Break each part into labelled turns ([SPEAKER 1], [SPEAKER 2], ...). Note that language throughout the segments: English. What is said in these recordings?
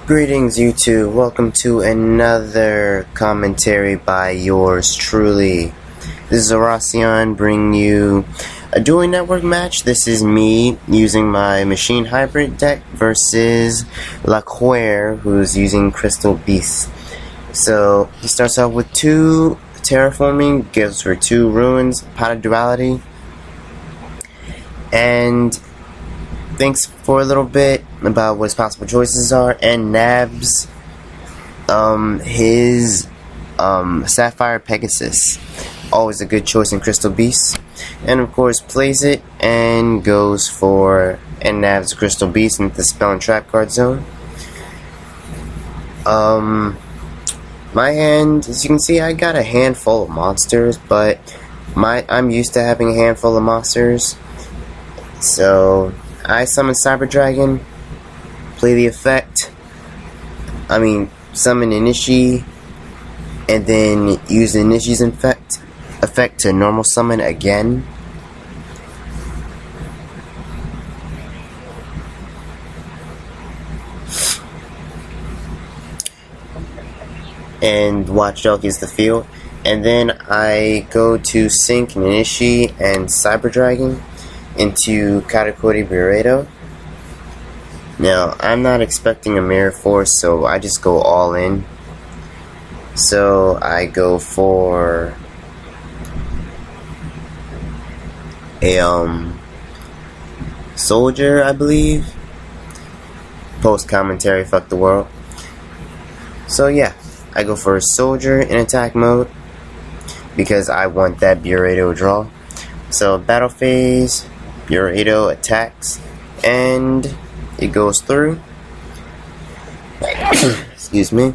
[SPEAKER 1] Greetings YouTube, welcome to another commentary by yours truly. This is Aracion bringing you a Dueling Network match. This is me using my Machine Hybrid deck versus Laquare, who's using Crystal Beast. So he starts out with 2 Terraforming, gives her 2 Ruins, Pot of Duality, and thinks for a little bit about what his possible choices are, and nabs his Sapphire Pegasus. Always a good choice in Crystal Beast. And of course plays it and goes for and nabs Crystal Beast into the Spell and Trap card zone. My hand, as you can see, I got a handful of monsters, but I'm used to having a handful of monsters. So I summon Cyber Dragon, play the effect, summon Inishi, and then use the Inishi's effect to normal summon again. And Watchdog is the field. And then I go to sync Inishi and Cyber Dragon into Katakuri Burrito. Now, I'm not expecting a Mirror Force, so I just go all in. So I go for a Soldier, I believe. Post commentary, fuck the world. So yeah, I go for a Soldier in attack mode because I want that Burrito draw. So battle phase, Burrito attacks, and it goes through. Excuse me.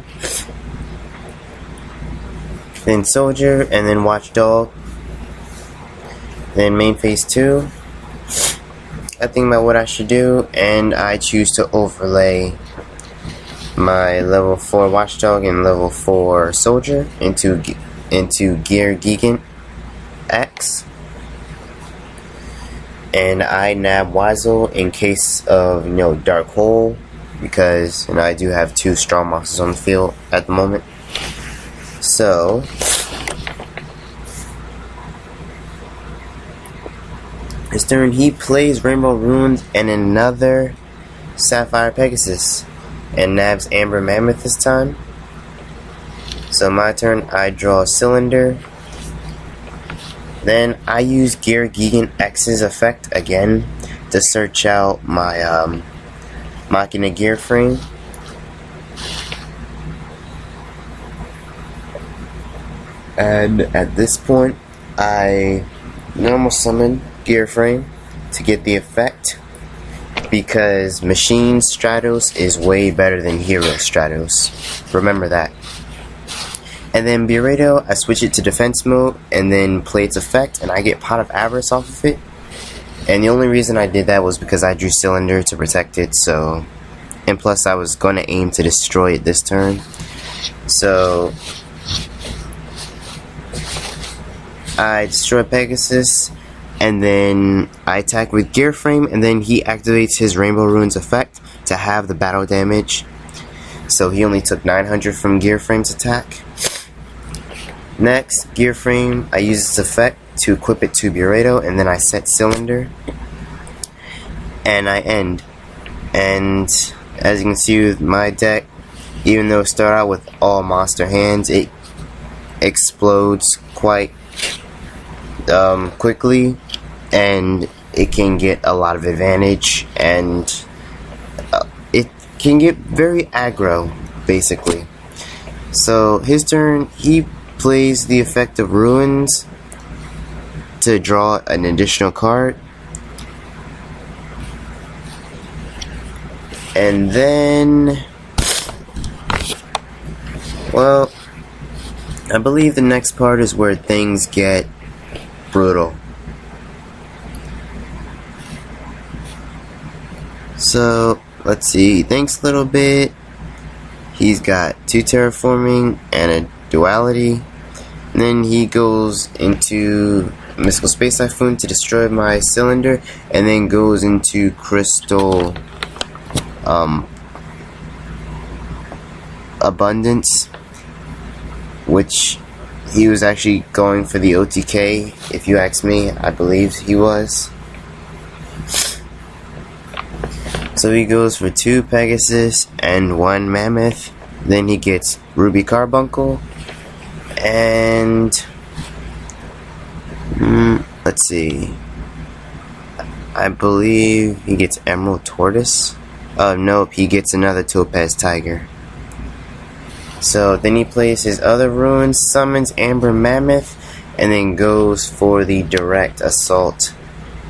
[SPEAKER 1] Then Soldier, and then Watchdog. Then main phase 2. I think about what I should do, and I choose to overlay my level 4 Watchdog and level 4 Soldier into Gear Gigant X. And I nab Weasel in case of, Dark Hole, because I do have 2 strong monsters on the field at the moment. So his turn, he plays Rainbow Ruins and another Sapphire Pegasus, and nabs Amber Mammoth this time. So my turn, I draw a Cylinder. Then I use Gear Gigant X's effect again to search out my Machina Gear Frame. And at this point, I normal summon Gear Frame to get the effect, because Machine Stratos is way better than Hero Stratos. Remember that. And then Burrito, I switch it to defense mode and then play its effect, and I get Pot of Avarice off of it. And the only reason I did that was because I drew Cylinder to protect it, so, and plus I was going to aim to destroy it this turn. So I destroy Pegasus, and then I attack with Gear Frame, and then he activates his Rainbow Ruins effect to have the battle damage. So he only took 900 from Gear Frame's attack. Next, Gear Frame, I use its effect to equip it to Burrito, and then I set Cylinder, and I end. And as you can see with my deck, even though it started out with all monster hands, it explodes quite quickly, and it can get a lot of advantage, and it can get very aggro, basically. So his turn, he plays the effect of Ruins to draw an additional card, and then, well, I believe the next part is where things get brutal. So let's see, he thinks a little bit. He's got 2 Terraforming and a Duality. And then he goes into Mystical Space Typhoon to destroy my Cylinder, and then goes into Crystal Abundance, which he was actually going for the OTK, if you ask me. I believe he was. So he goes for 2 Pegasus and 1 Mammoth. Then he gets Ruby Carbuncle. And let's see. I believe he gets Emerald Tortoise. Nope, he gets another Topaz Tiger. So then he plays his other runes, summons Amber Mammoth, and then goes for the direct assault.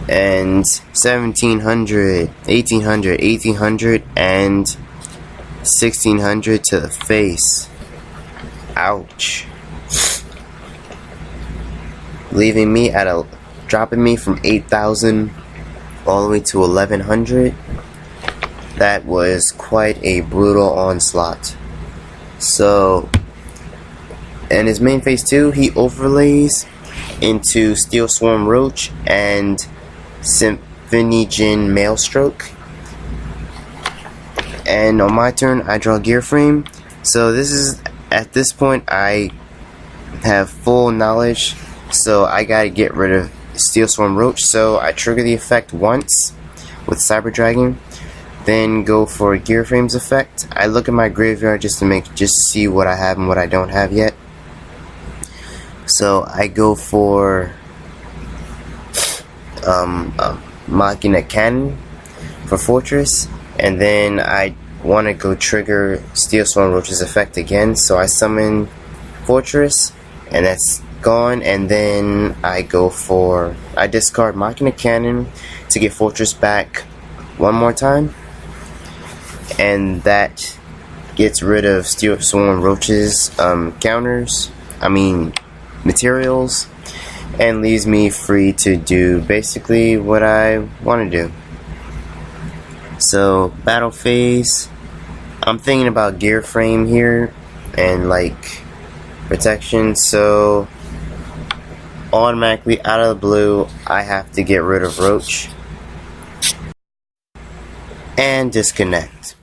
[SPEAKER 1] And 1700, 1800, 1800, and 1600 to the face. Ouch. Leaving me at dropping me from 8,000 all the way to 1100. That was quite a brutal onslaught. So, in his main phase 2, he overlays into Steel Swarm Roach and Symphonygin Maelstroke. And on my turn, I draw Gear Frame. So this is, at this point, I have full knowledge. So I gotta get rid of Steel Swarm Roach. So I trigger the effect once with Cyber Dragon. Then go for Gear Frame's effect. I look at my graveyard just to see what I have and what I don't have yet. So I go for Machina Cannon for Fortress, and then I want to go trigger Steel Swarm Roach's effect again. So I summon Fortress, and that's gone. And then I discard Machina Cannon to get Fortress back one more time. And that gets rid of Steel Swarm Roach's materials, and leaves me free to do basically what I want to do. So, battle phase, I'm thinking about Gear Frame here and like protection, so automatically out of the blue I have to get rid of Roach and disconnect.